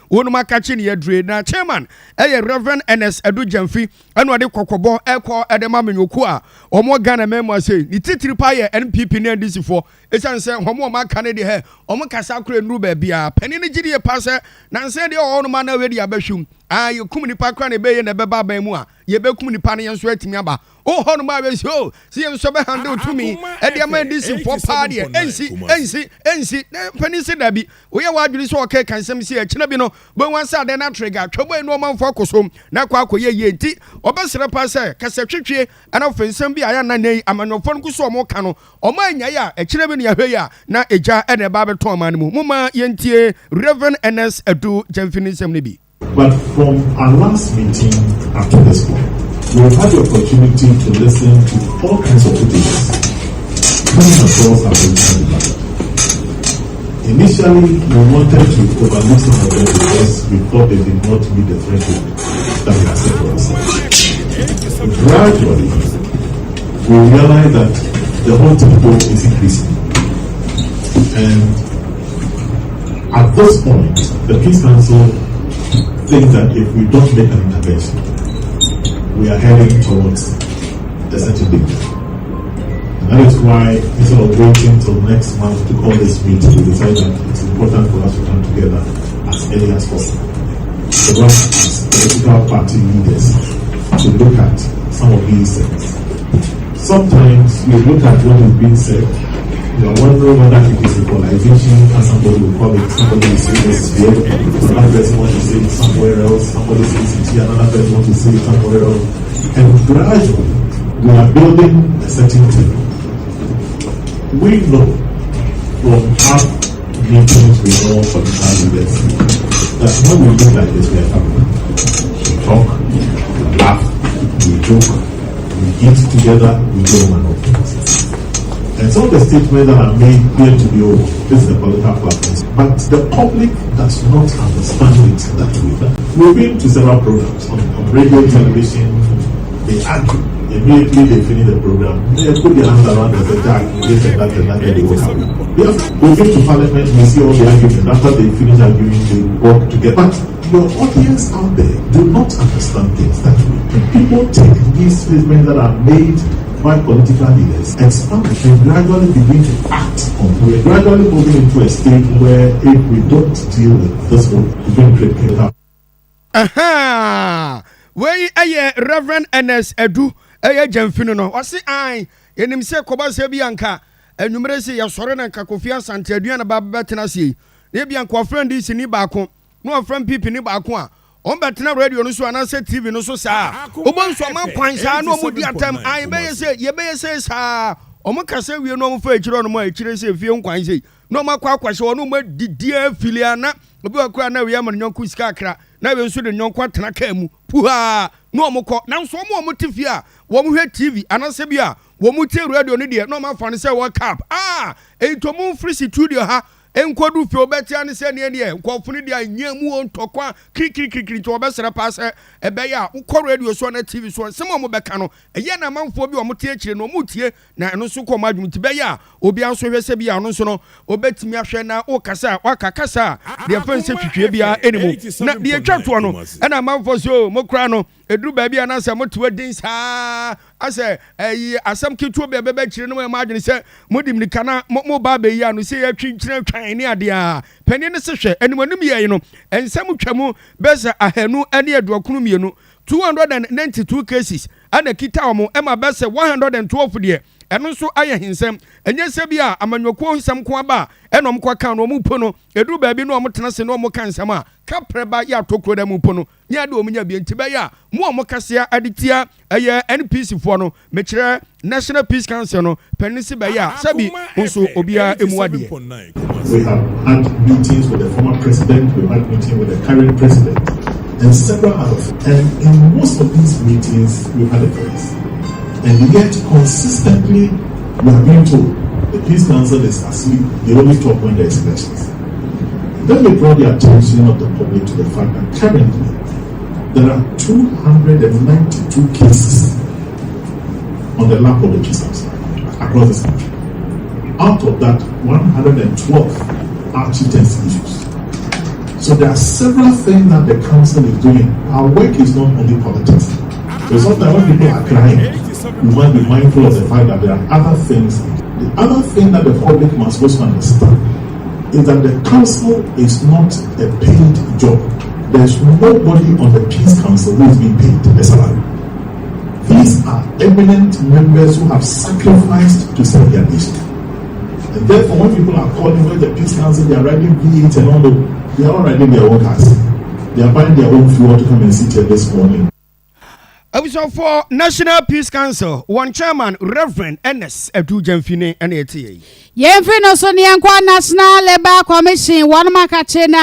Wonuma catching ye dre na chairman Reverend Ernest Adu-Gyamfi eno ade kokobo eko edema menyoku a omo Ghana memo say ni titiri pa ye NPP na DC for esan say homo ma kan de he omo kasa kure nru ba bia pani ni gidi e pa se na nse de onuma na we de abahwum ye kum nipa kra na be ye na be ba ban mu a ye be kum nipa na ye nso atimi aba o honuma be so si ye nso be handle to me e de ma DC for pa de ensi pani se da bi wo ye wa adwiri so o kai kansam si na bi no bo wan sa de na trigger twebo enu manfo akosom na kwa akoye ye nti obesere pa se kasa twetwe ana fensam bi aya na nei amanofo no kuso mo ka no o ma nya ya ekire bi ne ya hwe ya na eja ene ba beton man mu muma yentie Reverend Ernest Adu-Gyamfi nsem ne bi. But from our last meeting up to this point, we've had the opportunity to listen to all kinds of opinions coming across our political. Initially, we wanted to overlook some of them because we thought they did not meet the threshold that we had set for ourselves. Gradually, we realized that the whole tempo is increasing. And at this point, the Peace Council thinks that if we don't make an intervention, we are heading towards a certain danger. That is why, instead of waiting till next month to call this meeting, we decided that it's important for us to come together as early as possible. For us as political party leaders to look at some of these things. Sometimes you look at what is being said, you are wondering whether it is equalization, as somebody will call it, somebody will say this is here, another person wants to say it somewhere else, somebody says it here, another person wants to say it somewhere else. And gradually, we are building a certain team. We know from our meetings with all political leaders that when we look like this, we are family. We talk, we laugh, we joke, we eat together, we do one of things. And some of the statements that are made appear to be over. This is the political platform. But the public does not understand it that way. We've been to several programs on radio, television. They argue. Immediately they finish the program, they put their hands around and say, this and that, and they will happen. We've been to parliament, we see all the arguments. After they finish arguing, they work together. But your audience out there do not understand things that way. And people take these statements that are made by political leaders, expand it, and gradually begin to act on. We're gradually moving into a state where if we don't deal with this one, we're going to create chaos. Aha! Where are Reverend Ernest Adu-Gyamfi no? Wasi ai yenim se koba se bi anka enumere se ya sore na nka Kofi Asante aduana ba betena se e bi anka friend is ni baako no friend pipi ni baako a on betena radio no so anase TV no so saa obon so man kwan saa no mu di atam ai be ye se saa omo kase wie no mo fa ekiro no mo ekire se fie nkwan se no makwa kwahye wono mo didie filiana obi akura na we am nyonku sika akra na we nso de nyonku atena ka mu puha no omukọ na nso mo tifi a wo mo hwe TV anase bia wo mo tie radio no de no ma fa ne se wo cap entomu free studio ha enkodu fi obetia ne se ne ne nkofunu de anyamu ontokwa krikri to obesere pass ebe ya ukọ radio so na TV so se mo beka no eye na manfo bi o mo tie kire no mo tie na eno so ko madwum ti be ya obi anso hwe se bia no so no obetimi ahwe na o kasa wakakasa de fanse twitwe bia enimu na de twato no na manfo so mo kra no eduru ba bia na se mo to din saa ase asam kitu be be kire no mo adwene se modim nikana mo ba be ya no se ya twinkyire ni adia pani ne se hwe animanum ye no ensam twamu besa ahanu ane adokunu mienu 292 cases ana kita omo ema besa 112 de eno so aye hinsam enye se bia amanyoko hinsam ko aba enom kwa kan no mu pono edu ba bi no omo tena se no omo kan sam a kapreba ya tokro da mu pono nya de omunya bi entiba ya mu omo kasea aditia eye NPC fo no mekire National Peace Council no penisi ba ya sabi nso obia emuade. We have had meetings with the former president, we've had meetings with the current president, and several others. And in most of these meetings, we've had a voice. And yet, consistently, we are being told the Peace Council is asleep. They only talk when there is elections. Then we draw the attention of the public to the fact that currently there are 292 cases on the lap of the Peace Council across this country. Out of that, 112 are chieftaincy issues. So there are several things that the council is doing. Our work is not only politics. So sometimes when people are crying, we must be mindful of the fact that there are other things. The other thing that the public must also understand is that the council is not a paid job. There's nobody on the Peace Council who is being paid a salary. These are eminent members who have sacrificed to serve their nation. And therefore, when people are calling with the Peace Council, they are riding V8 and all they are all riding their own cars. They are buying their own fuel to come and sit here this morning. So for National Peace Council, one chairman, Reverend Ernest Adu-Gyamfi and ATA. Yemfi no so ni National Labour Commission, one makachena.